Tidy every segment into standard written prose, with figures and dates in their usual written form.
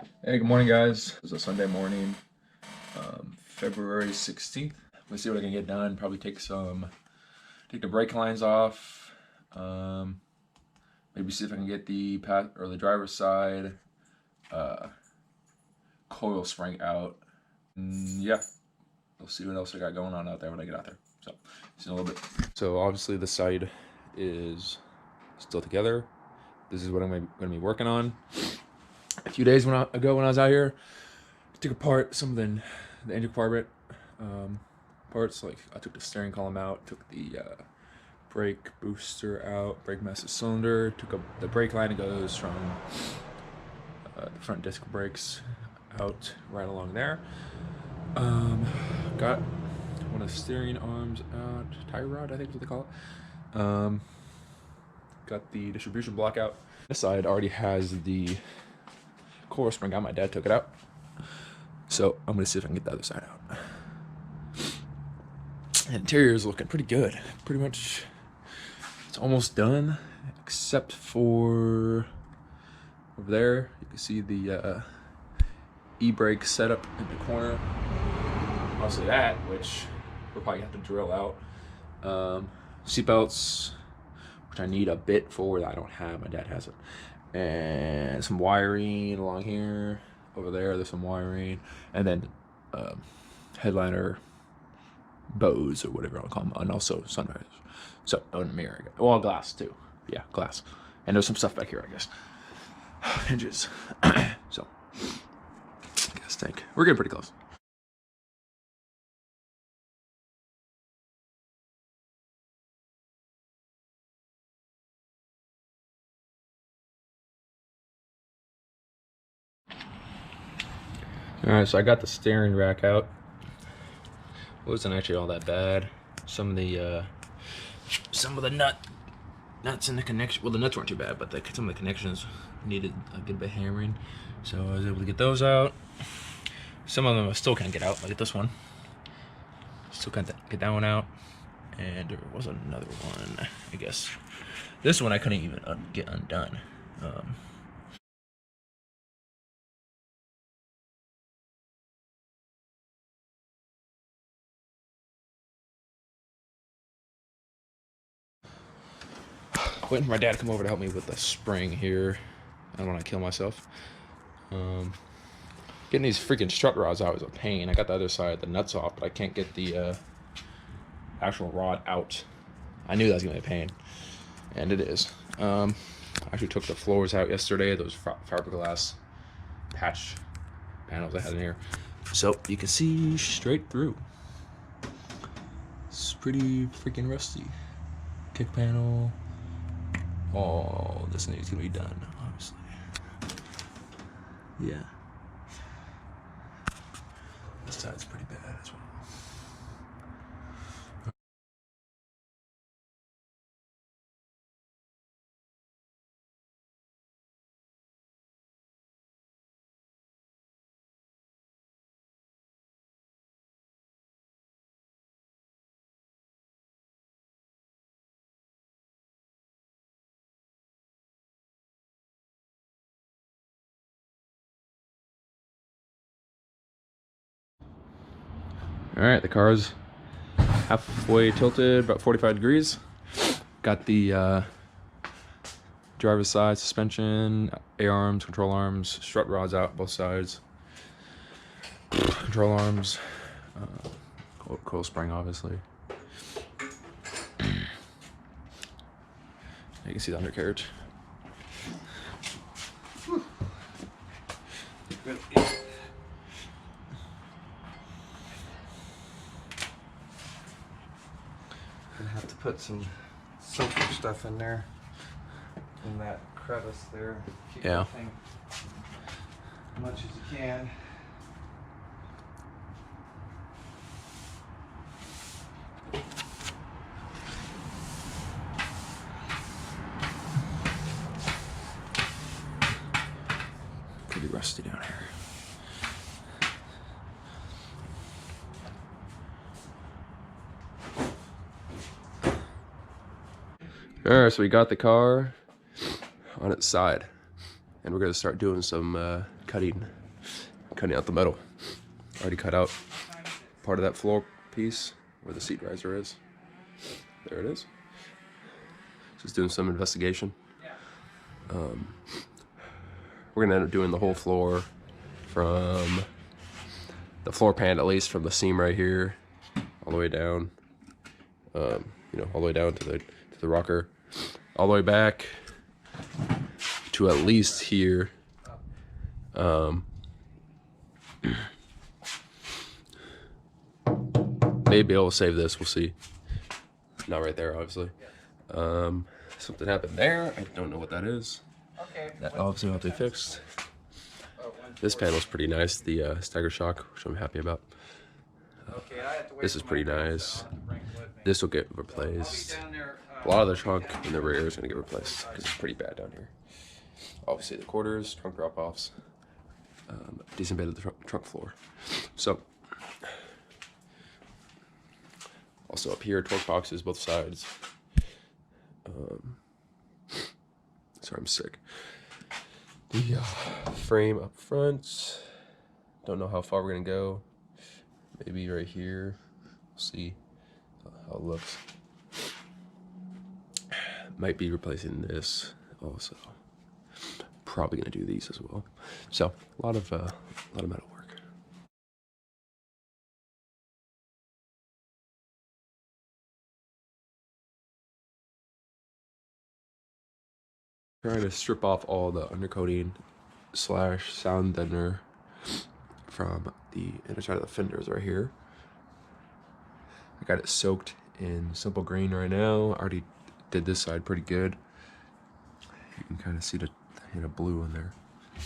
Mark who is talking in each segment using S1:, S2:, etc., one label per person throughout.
S1: Hey, good morning, guys. It's a Sunday morning, February 16th. Let's see what I can get done. Probably take the brake lines off. Maybe see if I can get the path or the driver's side uh, coil spring out. Yeah, we'll see what else I got going on out there when I get out there. So, see you in a little bit. So obviously the side is still together. This is what I'm going to be working on. A few days ago when I was out here, I took apart some of the engine compartment parts. Like I took the steering column out, took the brake booster out, brake master cylinder, took the brake line that goes from the front disc brakes out right along there. Got one of the steering arms out, tie rod I think is what they call it. Got the distribution block out. This side already has the coil spring out. My dad took it out. So I'm gonna see if I can get the other side out. The interior is looking pretty good. Pretty much, it's almost done, except for over there. You can see the e-brake setup in the corner. Obviously that, which we'll probably have to drill out. Seatbelts, which I need a bit for that I don't have. My dad has it, and some wiring along here. Over there's some wiring, and then headliner bows or whatever I'll call them, and also sunrise. So, oh, and a mirror. Well, glass too. Yeah, glass. And there's some stuff back here, I guess. Hinges. So, I guess we're getting pretty close. Alright, so I got the steering rack out. It wasn't actually all that bad. Some of the nuts in the connection. Well, the nuts weren't too bad, but some of the connections needed a good bit of hammering. So I was able to get those out. Some of them I still can't get out. Like this one, still can't get that one out. And there was another one. I guess this one I couldn't even get undone. Waiting for my dad to come over to help me with the spring here. I don't want to kill myself. Getting these freaking strut rods out is a pain. I got the other side, the nuts off, but I can't get the actual rod out. I knew that was gonna be a pain, and it is. I actually took the floors out yesterday. Those fiberglass patch panels I had in here, so you can see straight through. It's pretty freaking rusty. Kick panel. All this needs to be done, obviously. Yeah. This side's pretty bad as well. All right, the car's halfway tilted, about 45 degrees. Got the driver's side suspension, A-arms, control arms, strut rods out both sides. Control arms, coil spring, obviously. You can see the undercarriage.
S2: Gonna have to put some sulfur stuff in there, in that crevice there. Keep
S1: Yeah.
S2: that thing as much as you can.
S1: Pretty rusty down here. Alright, so we got the car on its side, and we're going to start doing some cutting out the metal. Already cut out part of that floor piece where the seat riser is. There it is. Just doing some investigation. We're gonna end up doing the whole floor from the floor pan, at least from the seam right here, all the way down. You know, all the way down to the rocker, all the way back to at least here. Maybe I'll save this. We'll see. Not right there, obviously. Something happened there. I don't know what that is. That obviously will have to be fixed. This panel's pretty nice. The stagger shock, which I'm happy about. This is pretty nice. This will get replaced. A lot of the trunk in the rear is going to get replaced because it's pretty bad down here. Obviously, the quarters, trunk drop-offs, disembedded the trunk floor. So, also up here, torque boxes both sides. Sorry, I'm sick. The frame up front. Don't know how far we're gonna go. Maybe right here. We'll see how it looks. Might be replacing this also. Probably gonna do these as well. So a lot of metal work. Trying to strip off all the undercoating / sound deadener from the inner side of the fenders right here. I got it soaked in simple green right now. I already did this side pretty good. You can kind of see the hint of blue in there. You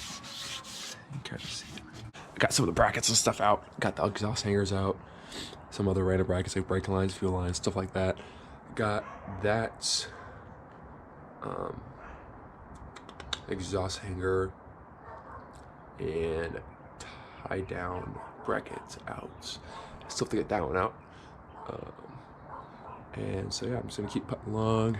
S1: can kind of see it. I got some of the brackets and stuff out. Got the exhaust hangers out. Some other random brackets like brake lines, fuel lines, stuff like that. Got that exhaust hanger and tie down brackets out. Still have to get that one out. And so yeah, I'm just gonna keep putting along.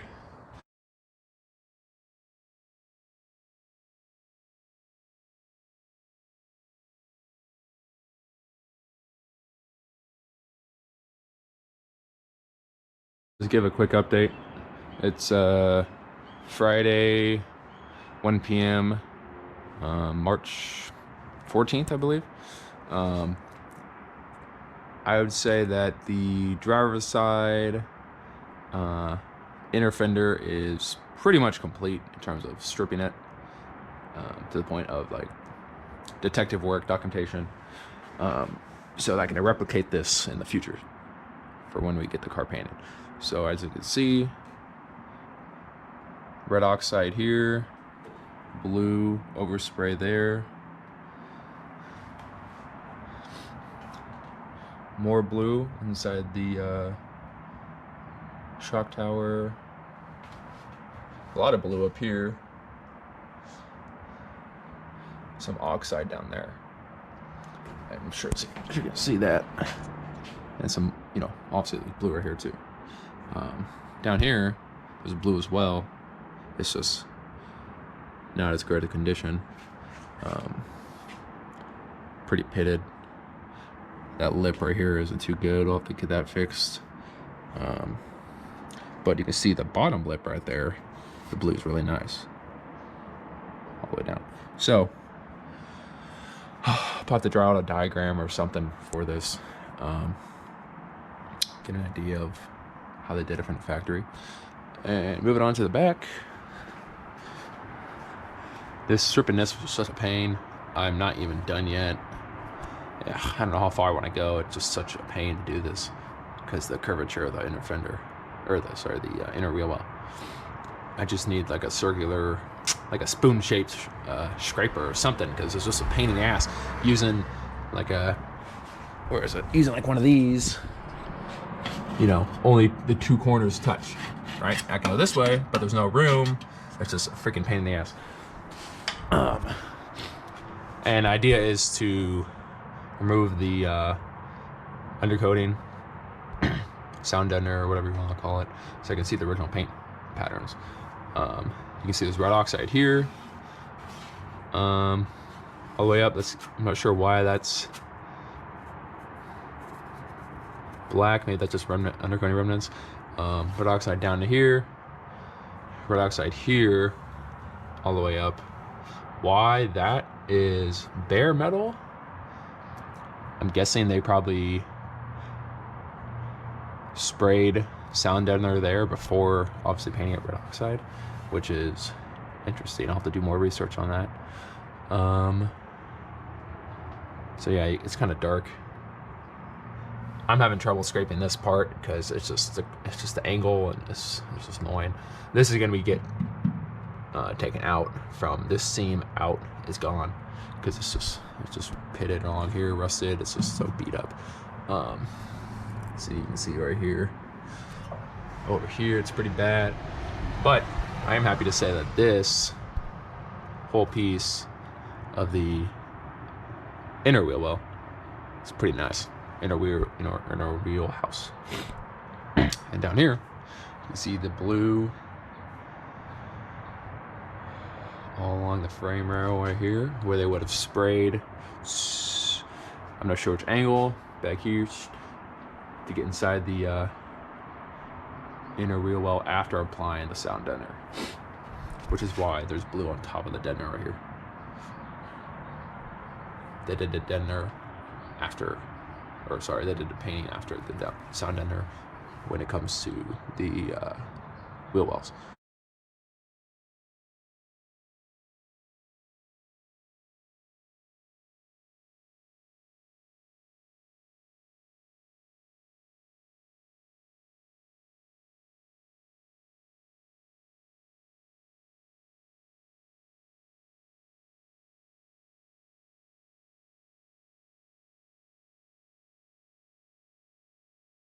S1: Just give a quick update. It's Friday, 1 p.m. March 14th, I believe. I would say that the driver's side inner fender is pretty much complete in terms of stripping it to the point of like detective work, documentation, so that I can replicate this in the future for when we get the car painted. So as you can see, red oxide here, blue overspray there, more blue inside the shock tower, a lot of blue up here, some oxide down there. I'm sure you can see that, and some, you know, obviously blue right here too. Down here there's blue as well. It's just not as great a condition. Pretty pitted. That lip right here isn't too good. We'll have to get that fixed. But you can see the bottom lip right there. The blue is really nice. All the way down. So, I'll have to draw out a diagram or something for this. Get an idea of how they did it from the factory. And moving on to the back. This stripping this was such a pain. I'm not even done yet. Yeah, I don't know how far I want to go. It's just such a pain to do this because the curvature of the inner fender, or the inner wheel well. I just need like a circular, like a spoon-shaped scraper or something, because it's just a pain in the ass using like a, where is it? Using like one of these. You know, only the two corners touch, right? I can go this way, but there's no room. It's just a freaking pain in the ass. And the idea is to remove the undercoating, sound deadener, or whatever you want to call it, so I can see the original paint patterns. You can see there's red oxide here. all the way up. I'm not sure why that's black. Maybe that's just undercoating remnants. Red oxide down to here. Red oxide here, all the way up. Why that is bare metal? I'm guessing they probably sprayed sound deadener there before obviously painting it red oxide, which is interesting. I'll have to do more research on that. So yeah, it's kind of dark. I'm having trouble scraping this part because it's just the angle, and it's just annoying. This is gonna be taken out from this seam out is gone because it's just pitted on here, rusted. It's just so beat up. So you can see right here, over here, it's pretty bad. But I am happy to say that this whole piece of the inner wheel well is pretty nice. Inner wheel house. And down here, you can see the blue all along the frame rail right here, where they would have sprayed. I'm not sure which angle, back here, to get inside the inner wheel well after applying the sound deadener, which is why there's blue on top of the deadener right here. They did the deadener after, or sorry, they did the painting after the sound deadener when it comes to the wheel wells.